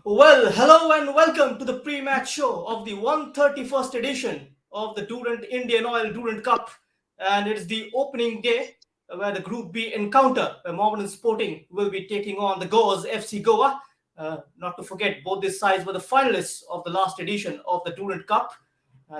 Well, hello and welcome to the pre-match show of the 131st edition of the Durand Indian Oil Durand Cup. And it's the opening day where the Group B encounter, where Mohammedan Sporting will be taking on the Goas FC Goa. Not to forget, both these sides were the finalists of the last edition of the Durand Cup.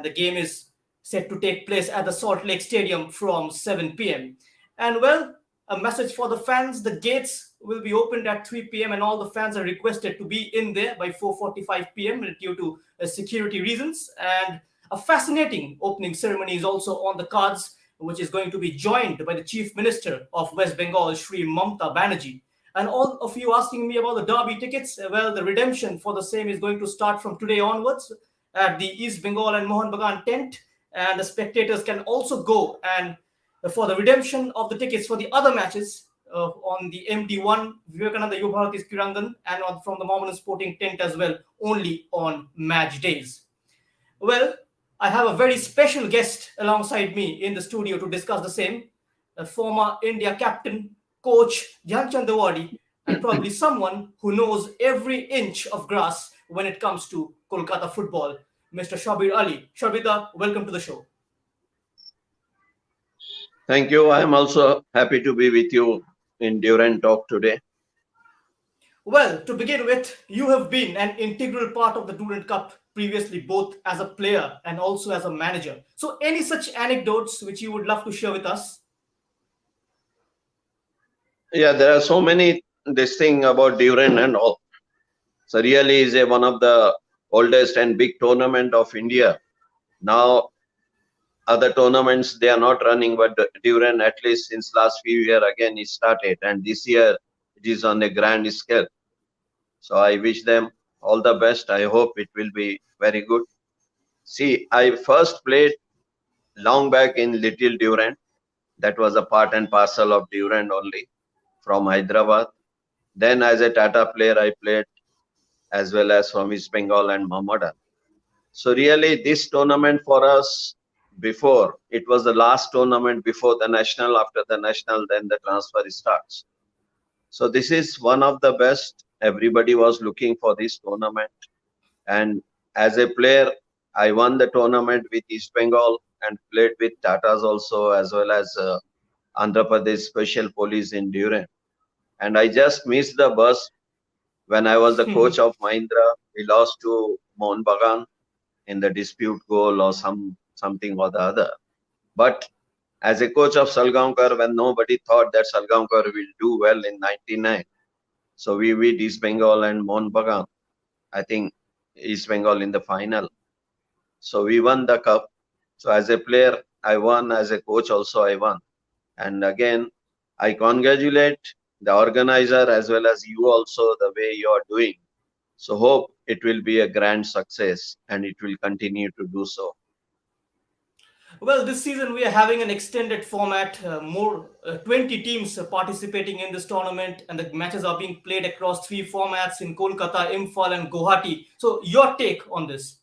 The game is set to take place at the Salt Lake Stadium from 7 p.m. And well, a message for the fans: the gates will be opened at 3 p.m. and all the fans are requested to be in there by 4:45 p.m. due to security reasons. And a fascinating opening ceremony is also on the cards, which is going to be joined by the Chief Minister of West Bengal, Shri Mamta Banerjee. And all of you asking me about the derby tickets, well, the redemption for the same is going to start from today onwards at the East Bengal and Mohammedan tent. And the spectators can also go and for the redemption of the tickets for the other matches on the MD1, Vivekananda Yubharatis Kirangan, and from the Mohammedan Sporting tent as well, only on match days. Well, I have a very special guest alongside me in the studio to discuss the same, a former India captain, coach Dhyanchand Dawadi, and probably someone who knows every inch of grass when it comes to Kolkata football, Mr. Shabbir Ali. Shabir, welcome to the show. Thank you. I am also happy to be with you in Durand Talk today. Well, to begin with, you have been an integral part of the Durand Cup previously, both as a player and also as a manager. So, any such anecdotes which you would love to share with us? Yeah, there are so many this thing about Durand and all. So really is one of the oldest and big tournament of India. Now other tournaments they are not running, but Durand at least since last few years again it started, and this year it is on a grand scale. So I wish them all the best. I hope it will be very good. See, I first played long back in Little Durand. That was a part and parcel of Durand only from Hyderabad. Then as a Tata player, I played as well as from East Bengal and Mohammedan. So really this tournament for us, before, it was the last tournament before the national. After the national, then the transfer starts. So this is one of the best. Everybody was looking for this tournament. And as a player, I won the tournament with East Bengal and played with Tatas also, as well as Andhra Pradesh Special Police in Durand. And I just missed the bus when I was the coach of Mahindra. We lost to Mohammedan in the dispute goal or something or the other. But as a coach of Salgaonkar, when nobody thought that Salgaonkar will do well in 99, so we beat East Bengal and Mohammedan. I think East Bengal in the final. So we won the cup. So as a player, I won. As a coach also, I won. And again, I congratulate the organizer as well as you also, the way you are doing. So hope it will be a grand success and it will continue to do so. Well, this season we are having an extended format, more 20 teams participating in this tournament, and the matches are being played across three formats in Kolkata, Imphal, and Guwahati. So, your take on this?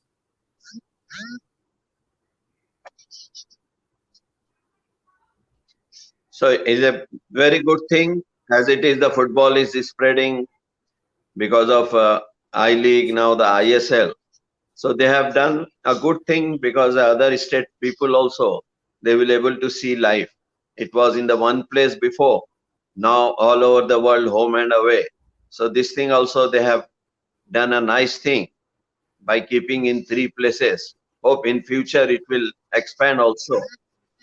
So it's a very good thing, as it is the football is spreading because of I League, now the ISL. So they have done a good thing because the other state people also, they will able to see live. It was in the one place before, now all over the world, home and away. So this thing also they have done a nice thing by keeping in three places. Hope in future it will expand also.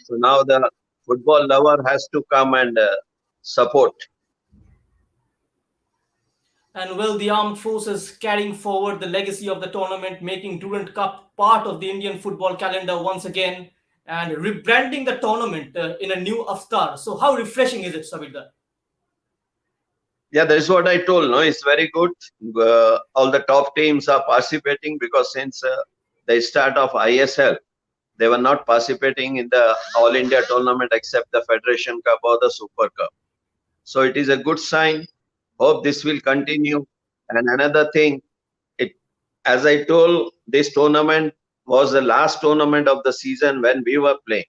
So now the football lover has to come and support. And will the armed forces carrying forward the legacy of the tournament, making Durand Cup part of the Indian football calendar once again, and rebranding the tournament in a new avatar? So, how refreshing is it, Sabida? Yeah, that's what I told. No, it's very good. All the top teams are participating because since the start of ISL, they were not participating in the All India tournament except the Federation Cup or the Super Cup. So it is a good sign. Hope this will continue. And another thing, it, as I told, this tournament was the last tournament of the season when we were playing.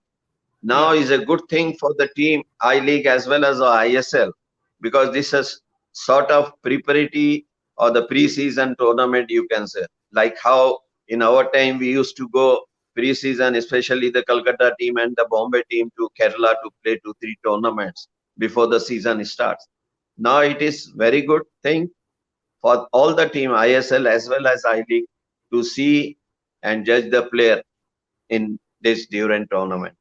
Now is a good thing for the team, I League as well as the ISL, because this is sort of preparatory or the pre-season tournament, you can say. Like how in our time we used to go pre-season, especially the Calcutta team and the Bombay team to Kerala to play 2-3 tournaments before the season starts. Now it is very good thing for all the team, ISL as well as I League, to see and judge the player in this Durand tournament.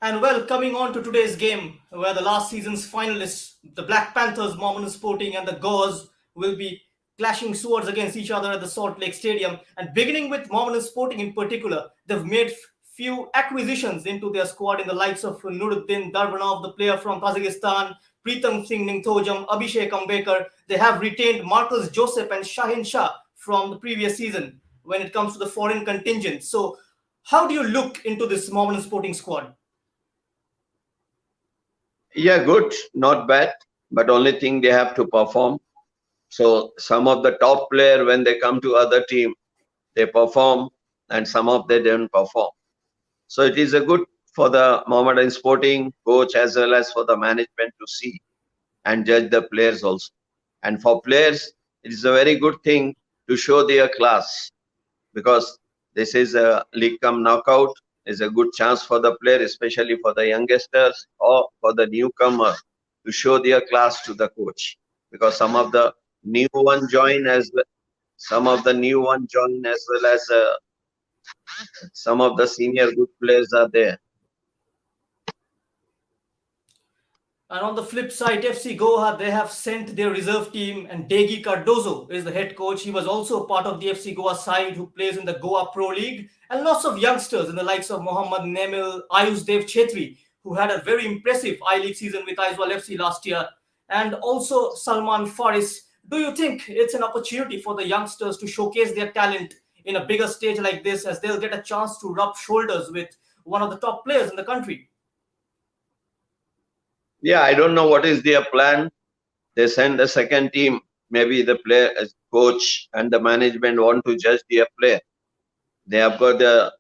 And well, coming on to today's game, where the last season's finalists, the Black Panthers, Mohammedan Sporting, and the Gauze will be clashing swords against each other at the Salt Lake Stadium. And beginning with Mohammedan Sporting in particular, they've made few acquisitions into their squad in the likes of Nuruddin Darbanov, the player from Kazakhstan, Pritam Singh Ningthojam, Abhishek Ambekar. They have retained Marcus Joseph and Shahin Shah from the previous season when it comes to the foreign contingent. So, how do you look into this Mohammedan Sporting squad? Yeah, good, not bad, but only thing they have to perform. So some of the top player when they come to other team, they perform, and some of them don't perform. So it is a good for the Mohammedan Sporting coach as well as for the management to see and judge the players also. And for players, it is a very good thing to show their class, because this is a league come knockout, is a good chance for the player, especially for the youngsters or for the newcomer, to show their class to the coach, because some of the new one join as well as some of the senior good players are there. And on the flip side, FC Goa, they have sent their reserve team, and Degi Cardozo is the head coach. He was also part of the FC Goa side who plays in the Goa Pro League, and lots of youngsters in the likes of Mohammad Nemil, Ayush Dev Chetri, who had a very impressive I-League season with Aizawl FC last year, and also Salman Faris. Do you think it's an opportunity for the youngsters to showcase their talent in a bigger stage like this, as they'll get a chance to rub shoulders with one of the top players in the country? Yeah, I don't know what is their plan. They send the second team. Maybe the player, coach, and the management want to judge their player. They have got the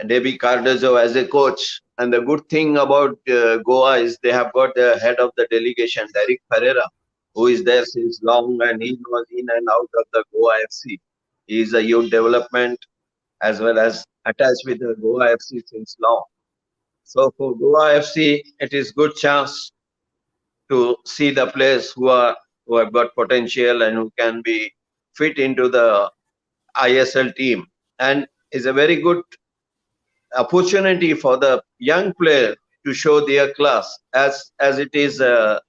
Debbie Cardozo as a coach. And the good thing about Goa is they have got the head of the delegation, Derek Ferreira, who is there since long, and he was in and out of the Goa FC. He is a youth development as well as attached with the Goa FC since long. So for Goa FC, it is good chance to see the players who have got potential and who can be fit into the ISL team, and is a very good opportunity for the young player to show their class, as it is. I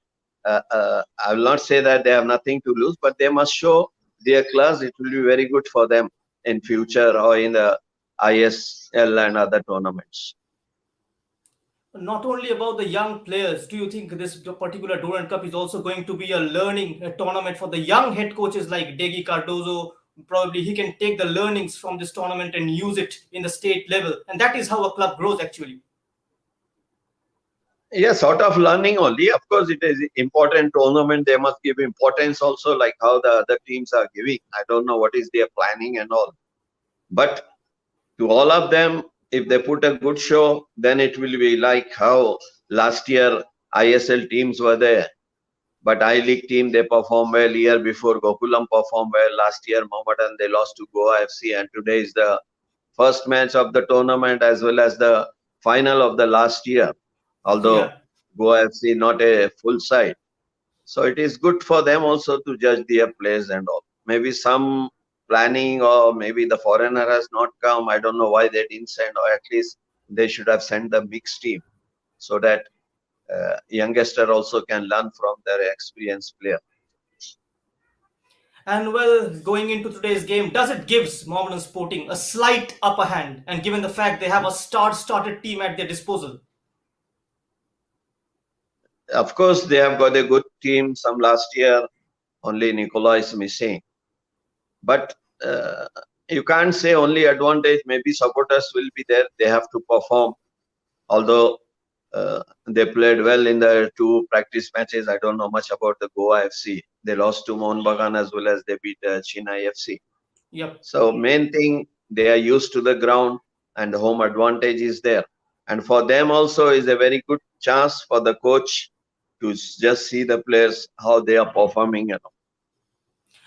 will not say that they have nothing to lose, but they must show their class. It will be very good for them in future or in the ISL and other tournaments. Not only about the young players, do you think this particular Durand Cup is also going to be a learning tournament for the young head coaches like Degi Cardozo? Probably he can take the learnings from this tournament and use it in the state level. And that is how a club grows, actually. Yeah, sort of learning only. Of course, it is important tournament. They must give importance also, like how the other teams are giving. I don't know what is their planning and all. But to all of them, if they put a good show, then it will be like how last year ISL teams were there. But I-League team, they performed well. Year before, Gokulam performed well. Last year, Mohammedan, they lost to Goa FC. And today is the first match of the tournament as well as the final of the last year. Although Yeah. Goa FC not a full side. So it is good for them also to judge their players and all. Maybe some planning, or maybe the foreigner has not come. I don't know why they didn't send, or at least they should have sent the mixed team so that youngster also can learn from their experienced player. And well, going into today's game, does it gives Mohammedan Sporting a slight upper hand, and given the fact they have a star-started team at their disposal? Of course, they have got a good team. Some last year, only Nicola is missing. But you can't say only advantage. Maybe supporters will be there. They have to perform. Although they played well in the two practice matches. I don't know much about the Goa FC. They lost to Mohanbagan as well as they beat Chennai FC. Yep. So main thing, they are used to the ground and the home advantage is there. And for them also is a very good chance for the coach to just see the players, how they are performing.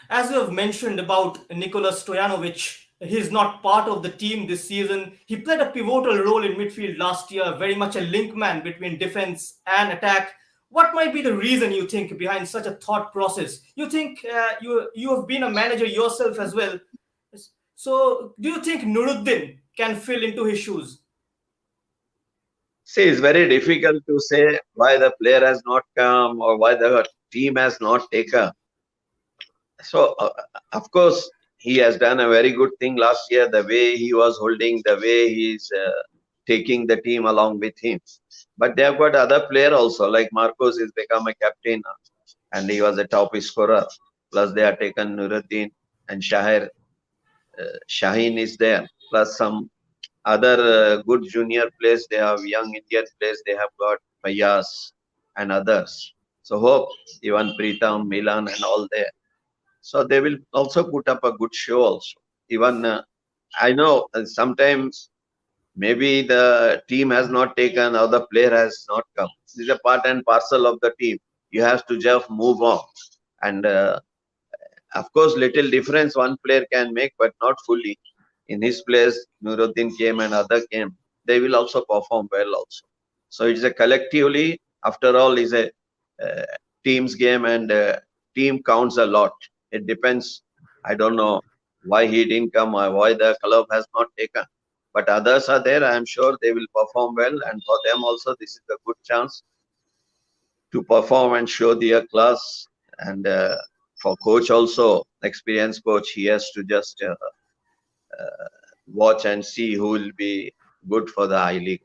As you have mentioned about Nikola Stojanovic, he's not part of the team this season. He played a pivotal role in midfield last year, very much a link man between defense and attack. What might be the reason you think behind such a thought process? You think you have been a manager yourself as well. So, do you think Nuruddin can fill into his shoes? See, it's very difficult to say why the player has not come or why the team has not taken. So, of course, he has done a very good thing last year. The way he was holding, the way he's taking the team along with him. But they have got other player also, like Marcos has become a captain and he was a top scorer. Plus, they have taken Nuruddin and Shaheen is there. Plus, some other good junior players. They have young Indian players. They have got Payas and others. So, hope even Pritam, Milan, and all there. So they will also put up a good show also. Even I know sometimes maybe the team has not taken or the player has not come. This is a part and parcel of the team. You have to just move on. And of course, little difference one player can make, but not fully. In his place, Nuruddin came and other came. They will also perform well also. So it's a collectively, after all, is a uh, team's game and team counts a lot. It depends. I don't know why he didn't come or why the club has not taken. But others are there. I am sure they will perform well. And for them also, this is a good chance to perform and show their class. And for coach also, experienced coach, he has to just watch and see who will be good for the I League.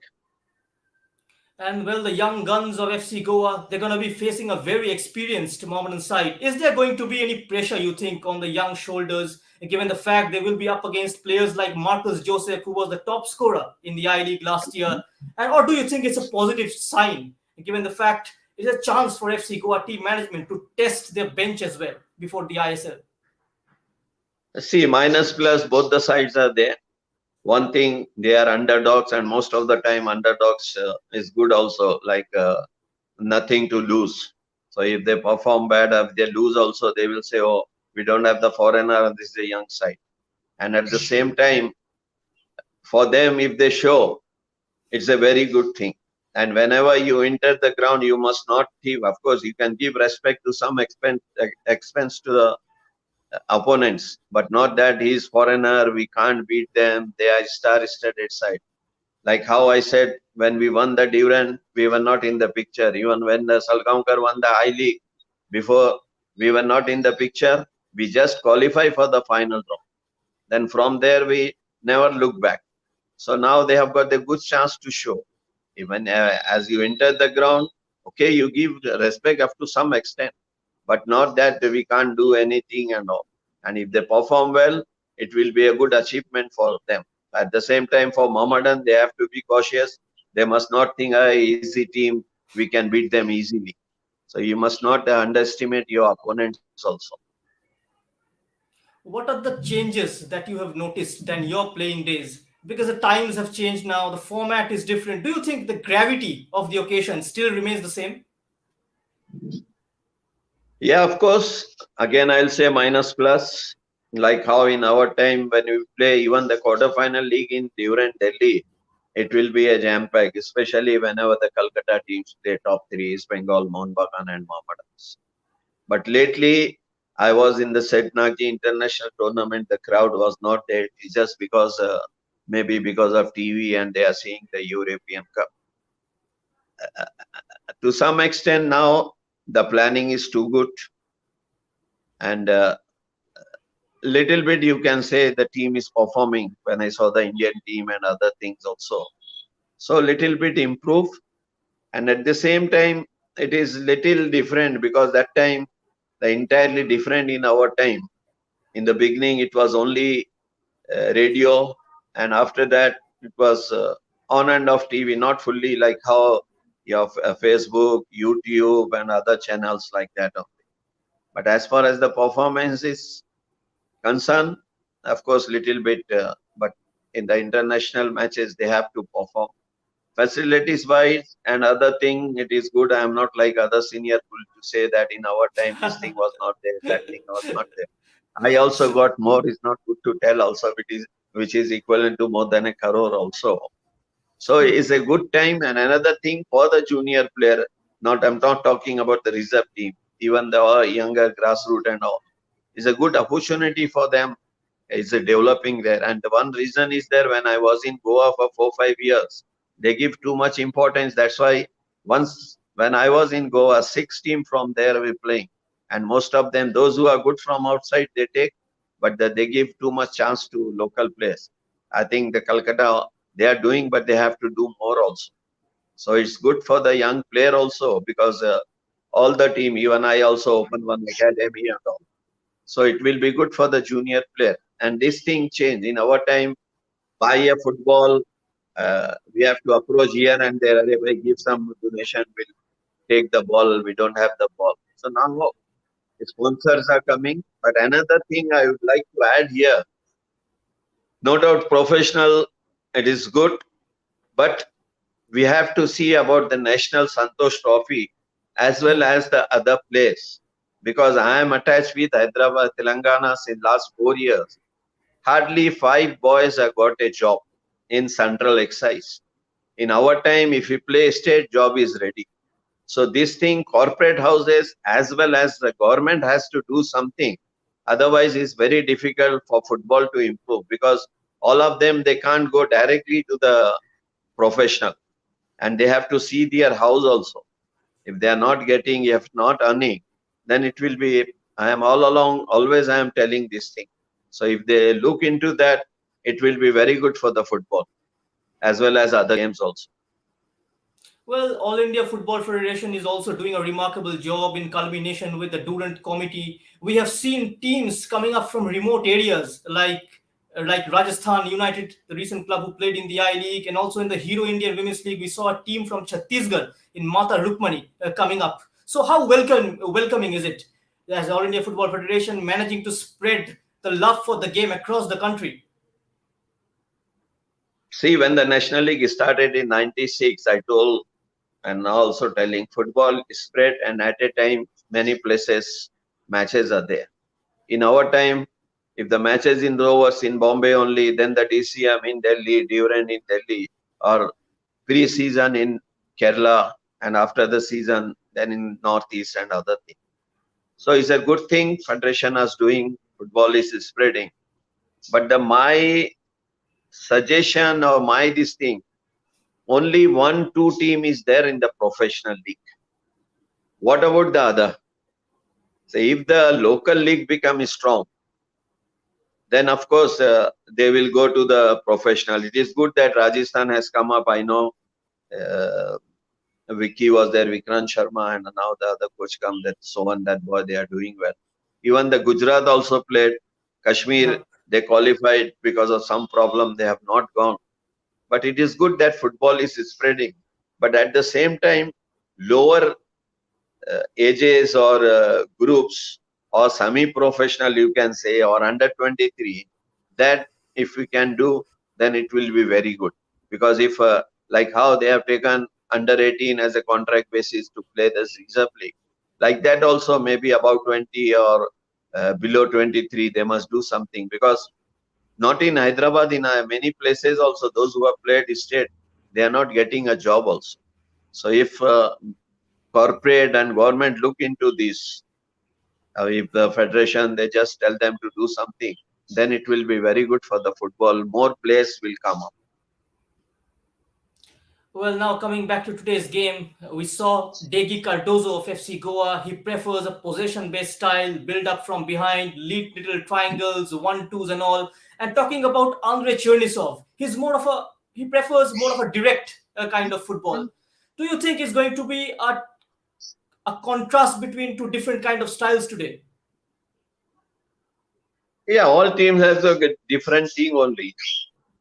And well, the young guns of FC Goa, they're going to be facing a very experienced Mohammedan side. Is there going to be any pressure, you think, on the young shoulders, given the fact they will be up against players like Marcus Joseph, who was the top scorer in the I League last year? And or do you think it's a positive sign, given the fact it's a chance for FC Goa team management to test their bench as well before the ISL? See, minus plus, both the sides are there. One thing, they are underdogs, and most of the time, underdogs is good also, like nothing to lose. So if they perform bad, if they lose also, they will say, oh, we don't have the foreigner, this is a young side. And at the same time, for them, if they show, it's a very good thing. And whenever you enter the ground, you must not give. Of course, you can give respect to some expense to the opponents, but not that he's foreigner, we can't beat them, they are star-studded side. Like how I said, when we won the Durand, we were not in the picture. Even when the Salgaonkar won the I League, before we were not in the picture, we just qualify for the final round. Then from there, we never look back. So now they have got a good chance to show. Even as you enter the ground, okay, you give respect up to some extent, but not that we can't do anything and all. And if they perform well, it will be a good achievement for them. At the same time, for Mohammedan, they have to be cautious. They must not think a easy team, we can beat them easily. So you must not underestimate your opponents also. What are the changes that you have noticed than your playing days? Because the times have changed now, the format is different. Do you think the gravity of the occasion still remains the same? Yeah, of course. Again, I'll say minus plus. Like how in our time when we play even the quarterfinal league in Durand, Delhi, it will be a jam pack, especially whenever the Calcutta teams play top three, East Bengal, Mohanbagan, and Mohammedans. But lately, I was in the Setnagi International Tournament. The crowd was not there. It's just because maybe because of TV and they are seeing the European Cup. To some extent, now the planning is too good, and little bit you can say the team is performing. When I saw the Indian team and other things also, so little bit improve, and at the same time, it is little different because that time the entirely different in our time. In the beginning, it was only radio, and after that, it was on and off TV, not fully like how your Facebook, YouTube, and other channels like that. But as far as the performance is concerned, of course, little bit, but in the international matches, they have to perform. facilities wise and other thing, it is good. I am not like other senior people to say that in our time this thing was not there, that thing was not there. I also got more. It's not good to tell also, which is equivalent to more than a crore also. So it's a good time. And another thing for the junior player, I'm not talking about the reserve team, even the younger grassroots and all, is a good opportunity for them. It's a developing there. And the one reason is there, when I was in Goa for 4 5 years, they give too much importance. That's why once when I was in Goa, 6 teams from there were playing, and most of them, those who are good from outside, they take, but they give too much chance to local players. I think the Calcutta, they are doing, but they have to do more also. So it's good for the young player also, because all the team, even I also open one academy and all. So it will be good for the junior player. And this thing changed. In our time, buy a football, we have to approach here and there. Everybody give some donation, we'll take the ball. We don't have the ball. So now sponsors are coming. But another thing I would like to add here, no doubt professional, it is good, but we have to see about the National Santosh Trophy as well as the other place, because I am attached with Hyderabad, Telangana since last 4 years. Hardly 5 boys have got a job in Central Excise. In our time, if you play state, job is ready. So this thing, corporate houses as well as the government has to do something. Otherwise, it's very difficult for football to improve, because all of them, they can't go directly to the professional, and they have to see their house also. If they are not getting, if not earning, then it will be, I am all along, always I am telling this thing. So if they look into that, it will be very good for the football as well as other games also. Well, All India Football Federation is also doing a remarkable job in culmination with the Durand committee. We have seen teams coming up from remote areas like Rajasthan United, the recent club who played in the I League, and also in the Hero Indian Women's League. We saw a team from Chhattisgarh in Mata Rukmani coming up. So how welcoming is it as All India Football Federation managing to spread the love for the game across the country? See, when the National League started in 96, I told, and now also telling, football is spread, and at a time, many places matches are there. In our time, if the matches in Rovers in Bombay only, then the DCM in Delhi, Durand in Delhi, or pre-season in Kerala, and after the season, then in Northeast and other things. So it's a good thing Federation is doing, football is spreading. But my suggestion or this thing, only 1 2 team is there in the professional league. What about the other? So if the local league becomes strong, then of course they will go to the professional. It is good that Rajasthan has come up. I know Vicky was there, Vikrant Sharma, and now the other coach come, that Sohan, that boy, they are doing well. Even the Gujarat also played. Kashmir, Yeah. they qualified because of some problem, they have not gone. But it is good that football is spreading. But at the same time, lower ages or groups or semi-professional, you can say, or under 23, that if we can do, then it will be very good. Because if like how they have taken under 18 as a contract basis to play the reserve league, like that also, maybe about 20 or below 23, they must do something. Because not in Hyderabad, in many places also, those who have played state, they are not getting a job also. So if corporate and government look into this, if the federation, they just tell them to do something, then it will be very good for the football. More players will come up. Well, now coming back to today's game, we saw Degi Cardozo of FC Goa. He prefers a possession-based style, build up from behind, lead little triangles, one-twos and all. And talking about Andrei Chernisov, he prefers more of a direct kind of football. Do you think it's going to be a contrast between two different kind of styles today? Yeah, all teams have a different thing only.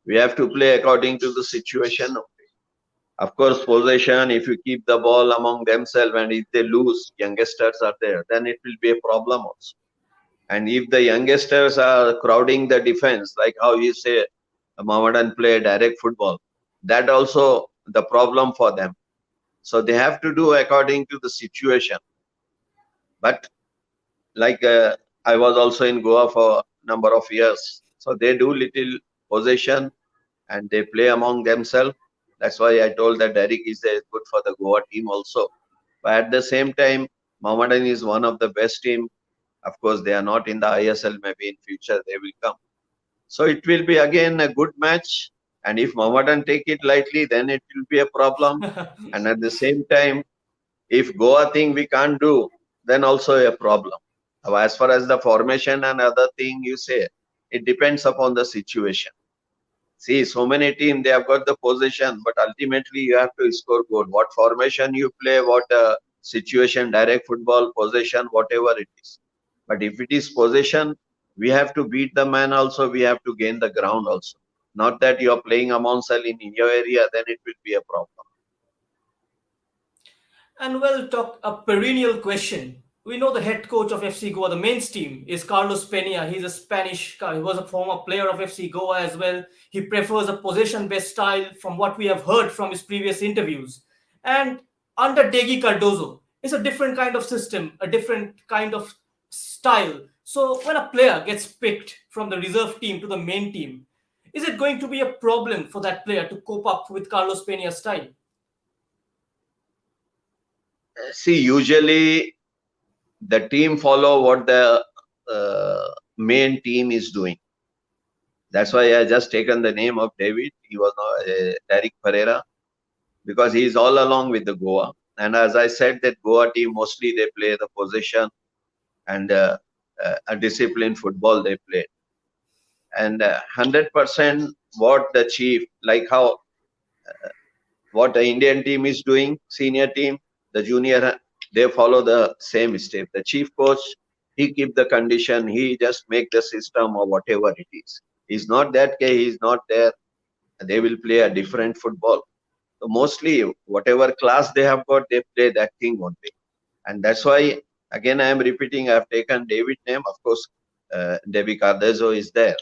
We have to play according to the situation. Of course, possession, if you keep the ball among themselves and if they lose, youngsters are there, then it will be a problem also. And if the youngsters are crowding the defense, like how you say Mohammedan play direct football, that also the problem for them. So they have to do according to the situation. But like I was also in Goa for a number of years. So they do little possession and they play among themselves. That's why I told that Derek is good for the Goa team also. But at the same time, Mohammedan is one of the best team. Of course, they are not in the ISL. Maybe in future they will come. So it will be again a good match. And if Mohammedan take it lightly, then it will be a problem. And at the same time, if Goa thing we can't do, then also a problem. Now, as far as the formation and other thing you say, it depends upon the situation. See, so many teams, they have got the possession, but ultimately you have to score goal. What formation you play, what situation, direct football, possession, whatever it is. But if it is possession, we have to beat the man also, we have to gain the ground also. Not that you are playing among cell in your area, then it will be a problem. And we'll talk a perennial question. We know the head coach of FC Goa, the mains team, is Carlos Peña. He's a Spanish guy. He was a former player of FC Goa as well. He prefers a possession-based style from what we have heard from his previous interviews. And under Degi Cardozo, it's a different kind of system, a different kind of style. So when a player gets picked from the reserve team to the main team, is it going to be a problem for that player to cope up with Carlos Peña's style? See, usually the team follow what the main team is doing. That's why I just taken the name of David. He was Derek Pereira because he is all along with the Goa. And as I said, that Goa team mostly they play the possession and a disciplined football they play. And 100% what the chief, like how what the Indian team is doing, senior team, the junior, they follow the same step. The chief coach, he keep the condition, he just make the system or whatever it is. He's not that guy, he's not there. They will play a different football. So mostly, whatever class they have got, they play that thing only. And that's why, again, I am repeating, I have taken David's name. Of course, David Cardozo is there,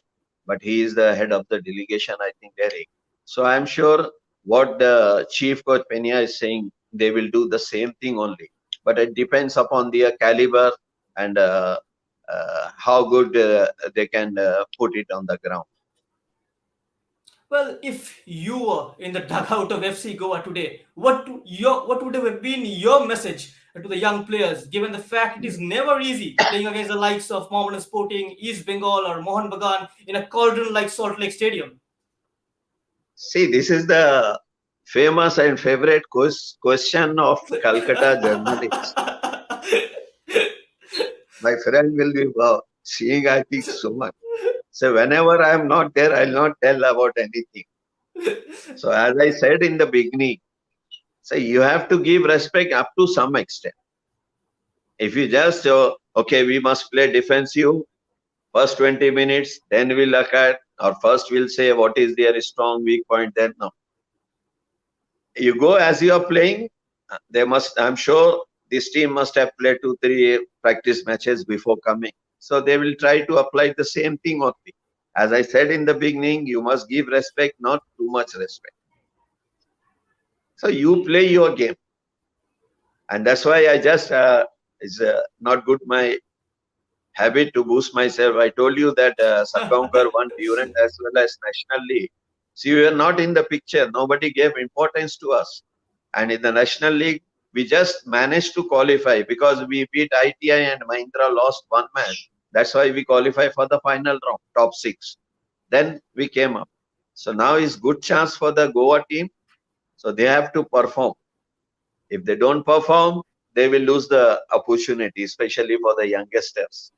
but he is the head of the delegation, I think, Derek. So I'm sure what the chief coach Peña is saying, they will do the same thing only. But it depends upon their caliber and how good they can put it on the ground. Well, if you were in the dugout of FC Goa today, what would have been your message to the young players, given the fact it is never easy playing against the likes of Mohammedan Sporting, East Bengal, or Mohammedan in a cauldron like Salt Lake Stadium? See, this is the famous and favorite question of Calcutta journalists. My friend will be seeing, I think, so much. So whenever I am not there, I'll not tell about anything. So as I said in the beginning, so you have to give respect up to some extent. If you just, okay, we must play defensive, first 20 minutes, then we'll look at, or first we'll say what is their strong, weak point, then no. You go as you are playing, they must, I'm sure this team must have played 2-3 practice matches before coming. So they will try to apply the same thing only. As I said in the beginning, you must give respect, not too much respect. So you play your game. And that's why I just, it's not good my habit to boost myself. I told you that Sargaonkar won Durand as well as National League. See, we were not in the picture. Nobody gave importance to us. And in the National League, we just managed to qualify because we beat ITI and Mahindra lost one match. That's why we qualify for the final round, top 6. Then we came up. So now is good chance for the Goa team. So they have to perform. If they don't perform, they will lose the opportunity, especially for the youngsters.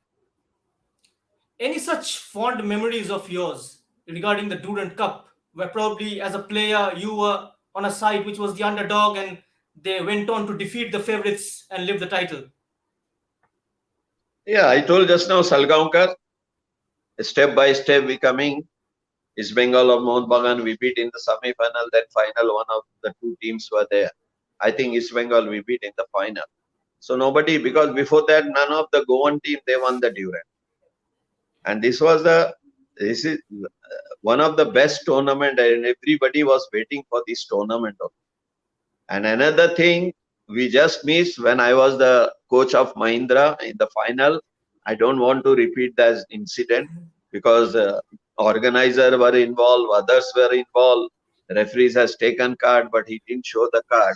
Any such fond memories of yours regarding the Durand Cup, where probably as a player you were on a side which was the underdog and they went on to defeat the favorites and lift the title? Yeah, I told just now, Salgaonkar, step by step we coming. East Bengal or Mohammedan, we beat in the semi-final, then final, one of the two teams were there. I think East Bengal we beat in the final. So nobody, because before that, none of the Goan team, they won the Durand. And this is one of the best tournament and everybody was waiting for this tournament. And another thing we just missed when I was the coach of Mahindra in the final. I don't want to repeat that incident because organizer were involved, others were involved. Referees has taken card, but he didn't show the card.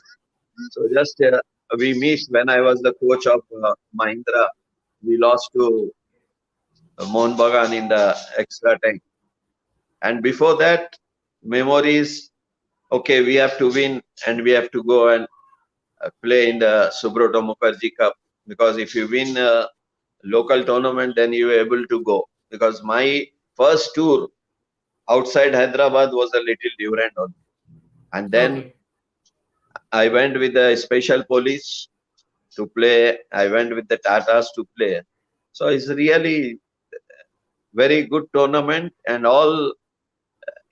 So just we missed when I was the coach of Mahindra. We lost to Mohan Bagan in the extra time. And before that, memories. Okay, we have to win and we have to go and play in the Subroto Mukherjee Cup, because if you win a local tournament, then you are able to go. Because my first tour outside Hyderabad was a little Durand only. And then Okay. I went with the special police to play. I went with the Tatas to play. So it's really very good tournament and all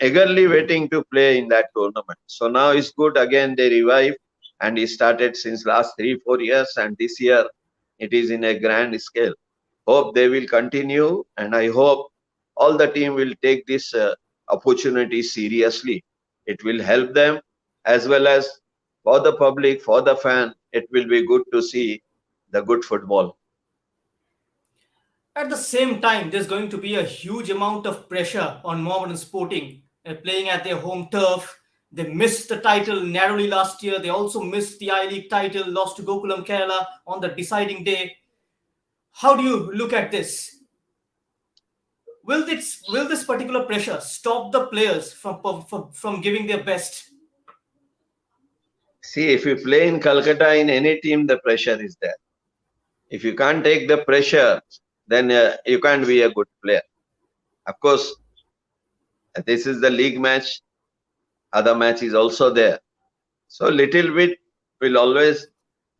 eagerly waiting to play in that tournament. So now it's good again they revive and it started since last 3-4 years and this year it is in a grand scale. Hope they will continue and I hope all the team will take this opportunity seriously. It will help them as well as for the public, for the fan. It will be good to see the good football. At the same time, there's going to be a huge amount of pressure on Mohammedan Sporting, playing at their home turf. They missed the title narrowly last year. They also missed the I League title, lost to Gokulam Kerala on the deciding day. How do you look at this? Will this particular pressure stop the players from giving their best? See, if you play in Calcutta in any team, the pressure is there. If you can't take the pressure, then you can't be a good player. Of course, this is the league match. Other match is also there. So little bit will always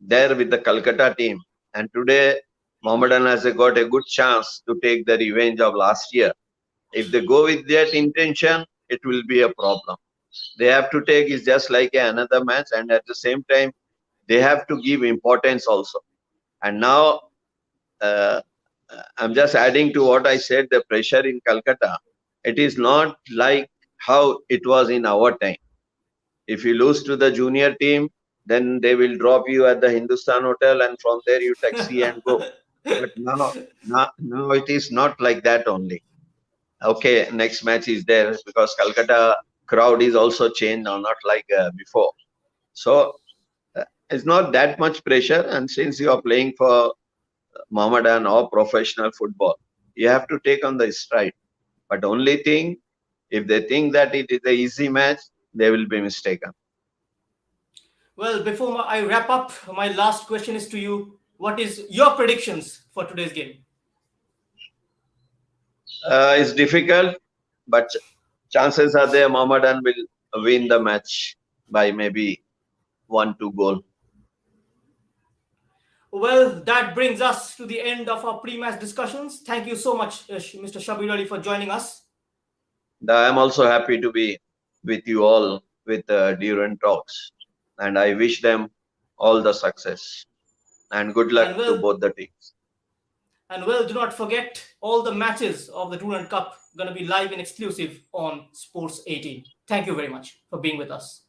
there with the Calcutta team. And today, Mohammedan has got a good chance to take the revenge of last year. If they go with that intention, it will be a problem. They have to take is just like another match, and at the same time, they have to give importance also. And now, uh, I'm just adding to what I said, the pressure in Calcutta. It is not like how it was in our time. If you lose to the junior team, then they will drop you at the Hindustan Hotel and from there you taxi and go. But now it is not like that only. Okay, next match is there because Calcutta crowd is also changed now, not like before. So it's not that much pressure. And since you are playing for Mohammedan or professional football, you have to take on the stride. But only thing, if they think that it is an easy match, they will be mistaken. Well, before I wrap up, my last question is to you. What is your predictions for today's game? It's difficult, but chances are there Mohammedan will win the match by maybe 1-2 goal. Well, that brings us to the end of our pre-match discussions. Thank you so much, Mr. Shabbir Ali, for joining us. I am also happy to be with you all with Durand talks, and I wish them all the success and good And luck to well, both the teams. do not forget all the matches of the Durand Cup going to be live and exclusive on Sports 18. Thank you very much for being with us.